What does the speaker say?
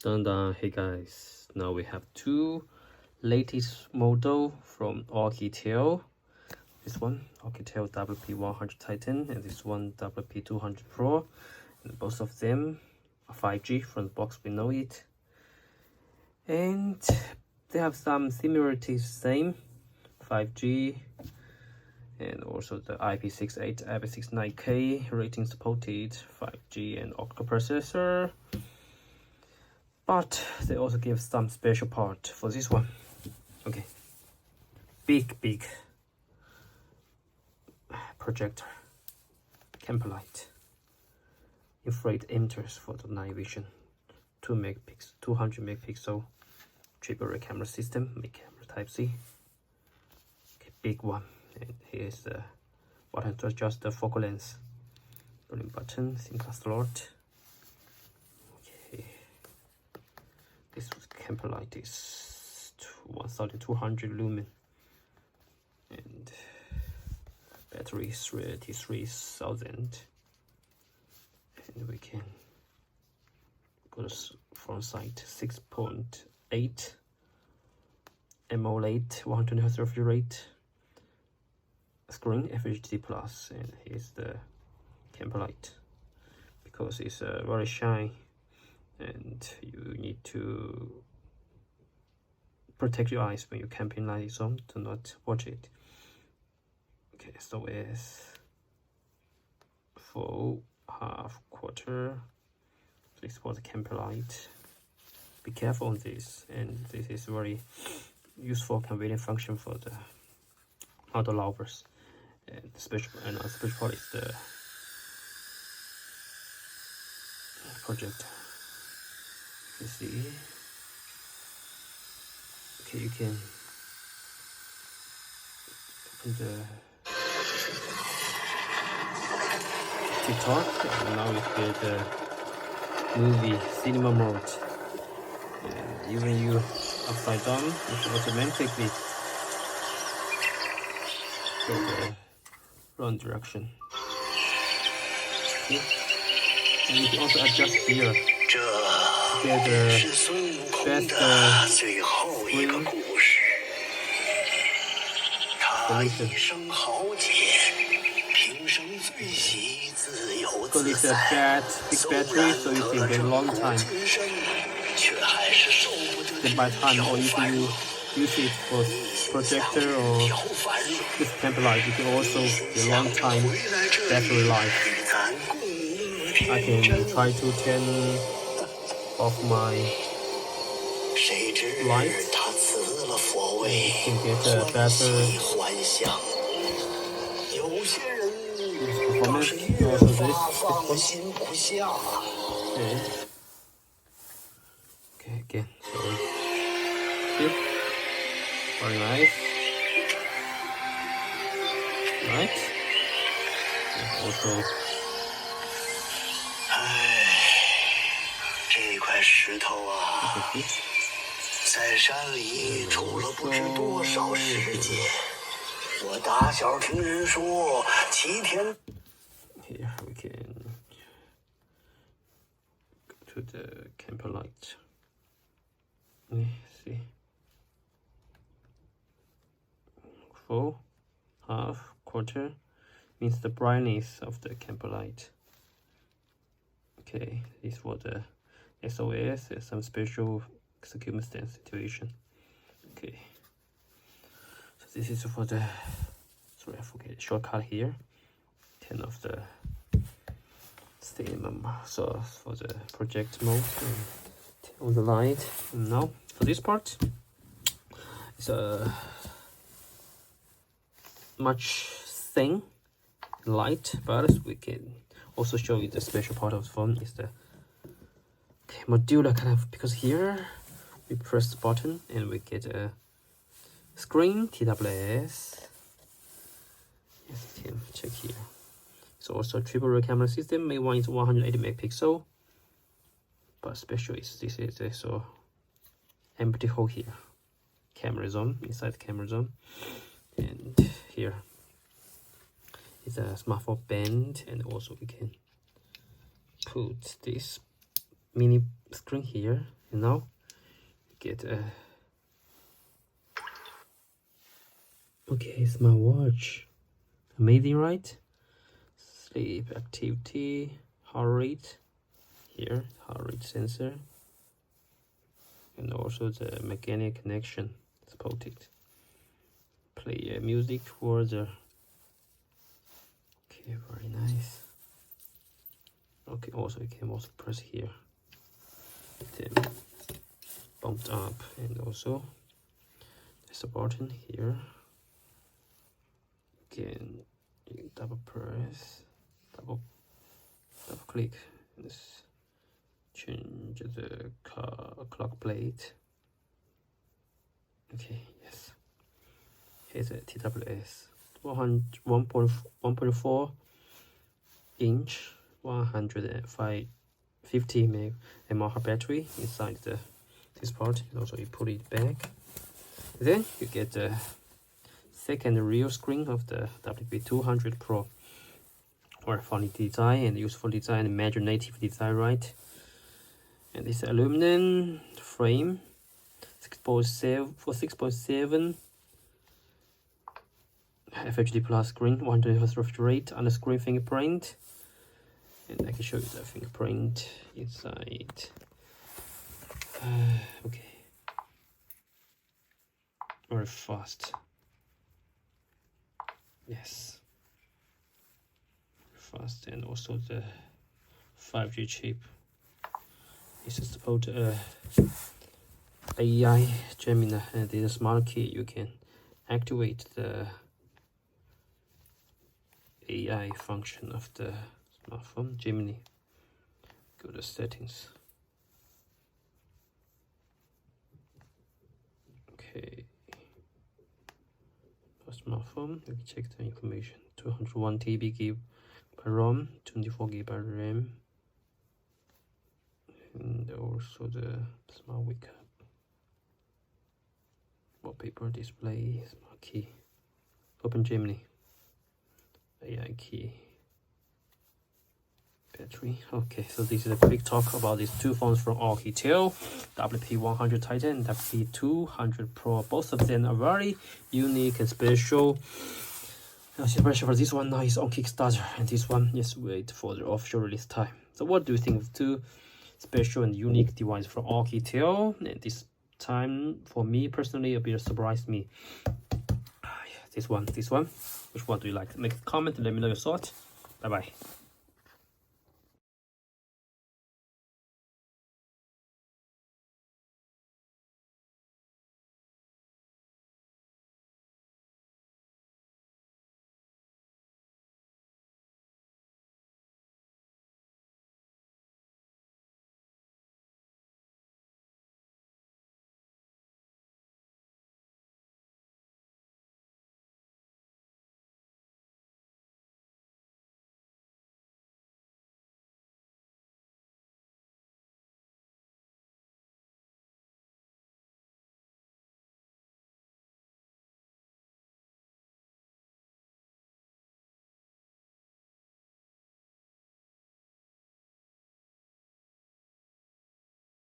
Hey guys, now we have two latest model from Oukitel. This one Oukitel WP100 Titan and this one WP200 Pro, and both of them are 5G. From the box we know it, and they have some similarities, same 5G, and also the IP68 IP69K rating supported 5G and octa processor. But they also give some special part for this one. Okay, big projector, camper light, infrared emitters for the night vision, 200 megapixel triple camera system, make camera type C. Okay, big one. And here's the button to adjust the focal length, volume button, SIM card slot. This camper light is 1200 lumen and battery is 33,000, and we can go to front side 6.8 AMOLED 120 Hz refresh rate screen, FHD plus, and here's the camper light because it's very shiny and you need to protect your eyes when you camping light is on. Do not watch it. Okay, so it's full, half, quarter. This was the camper light. Be careful on this, and this is very useful, convenient function for the outdoor lovers. And the special part is the projector. You see, okay, you can open the TikTok, and now you get the movie cinema mode, and even you upside down, it can automatically go the wrong direction. See? And you can also adjust here. Get the best screen solution. Because it's a big battery, so you can get a long time. Then by time, or if you use it for projector or this camper light, you can also get a long time battery life. I can try to turn off my lights, you can get a better performance. Also this okay, again, so see, very nice, right? And also这块石头啊，在山里出了不知多少世界。我打小听人说，齐天。Here we can go to the camper light. See, full, half, quarter means the brightness of the camper light. Okay, this for the SOS, some special circumstance situation. Okay, so this is for the, sorry I forget, shortcut here, 10 of the cinema. So for the project mode, on the light. Now for this part, it's a much thin light, but we can also show you the special part of the phone is the modular kind of, because here we press the button and we get a screen TWS. Yes, you can check here. It's also a triple camera system. Main one is 180 megapixel, but special is this is also empty hole here. Camera zone, inside the camera zone, and here is a smartphone band, and also we can put this mini screen here And now get okay, smartwatch. Amazing, right? Sleep activity, heart rate. Here, heart rate sensor. And also the mechanic connection supported. Play music for the. Okay, very nice. Okay, also you can also press here. Then bumped up, and also there's a button here. Again, you can double press, double click, and this change the clock plate. Okay, yes. Here's a TWS 1.4 inch 150 mAh battery inside this part. And also you put it back. Then you get the second real screen of the WP200 Pro. Or funny design and useful design, imaginative design, right? And this aluminum frame, 6.7 FHD plus screen, 120 Hz refresh rate, on the screen fingerprint. And I can show you the fingerprint inside. Okay, very fast. Yes, fast, and also the 5G chip. This is about AI Gemini, and this is a smart key. You can activate the AI function of the smartphone Gemini. Go to settings. Okay, for smartphone, you can check the information. 201 GB by ROM, 24 GB by RAM, and also the smart wake up, wallpaper display, smart key, open Gemini, AI key, battery. Okay, so this is a quick talk about these two phones from Oukitel, WP100 Titan and WP200 Pro. Both of them are very unique and special. Especially for this one now is on Kickstarter, and this one is wait for the official release time. So what do you think of two special and unique devices from Oukitel? And this time for me personally a bit surprised me. This one. Which one do you like? Make a comment and let me know your thoughts. Bye bye.